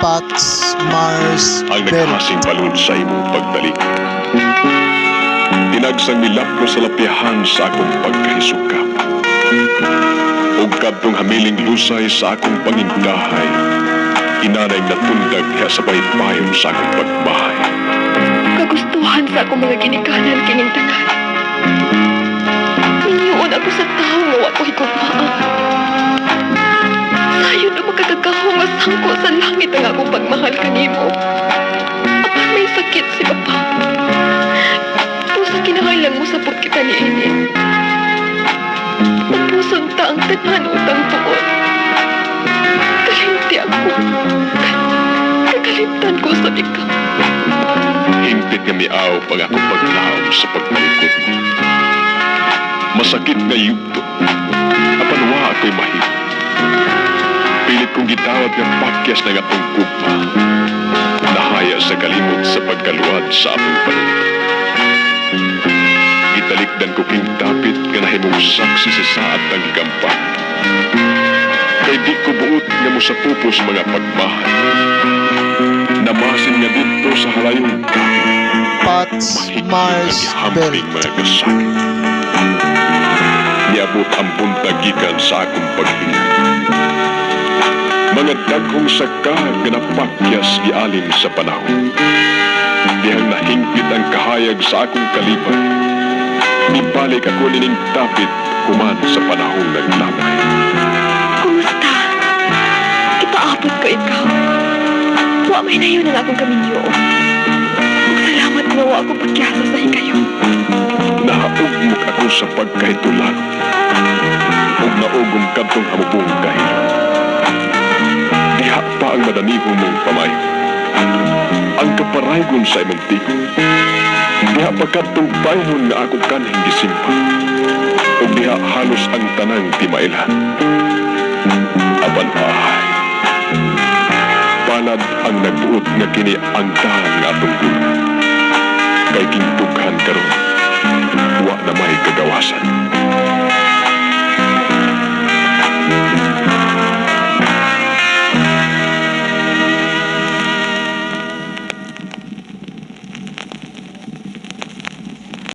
Pots, Mars, ang Bell. naghasing balon sa imong pagdalik. Tinagsang milapno sa lapihan sa akong pagkahisuka. Ug kadtong hamiling lusay sa akong pangindahay, inanay natundag diha sa baybayon sa akong pagbahay. Kagustuhan sa akong mga ginikanan kining tanan. Minyoon ako sa tao nga wa ko higugmaan. Sayon na makagagaho nga sangko sa langit ang akong pagmahal kanimo. Apan may sakit si Papa. Puso kinahanglan mo sapot kita ni Ini. Upuson ta ang tanan utang tuon. Kalimti ako. Kakalimtan ko sa ikaw. Hingpit nga miaw pag akong paglaom sa pagpalikod mo. Masakit nga yugto. Apan wa ako'y mahit. Pilit kong gitawad nga pakyas na nga tong gugma. Nahaya sa kalimot sa pagkaluwad sa among palit. Italikdan ko king dapit nga nahimong saksi sa saat ng higampan. Kay di ko buot nga mo sa pupos mga pagmahal. Namasin nga dito sa halayong kapit. Pots, Mars, Bell. Mahigit mga kasakit. Niabot ang buntagikan sa akong paghinga. Mga daghong sakag nga napakyas gialim sa panahon. Dihang nahingpit ang kahayag sa akong kalipay. Nibalik ako nining tapit kuman sa panahong naglamay. Kumusta? Ipaabot ko ikaw. Wa may nayon ang akong kaminyo. Ug salamat nga wa ako pagyasa sa hikayon. Nahaugmok ako sa pagkahitulan. Ug naugom kadtong hamubong kahilo. Diha pa ang madanihong mong pamayo. Ang kaparaygon sa imong tigo. Diha pa kadtong bayhon nga ako kanhing gisimpa. Ug diha halos ang tanang timailan. Apan ay palad ang nagbuot nga kini ang tahan nga atong gulo. Kay kintughan karon wa na may kagawasan.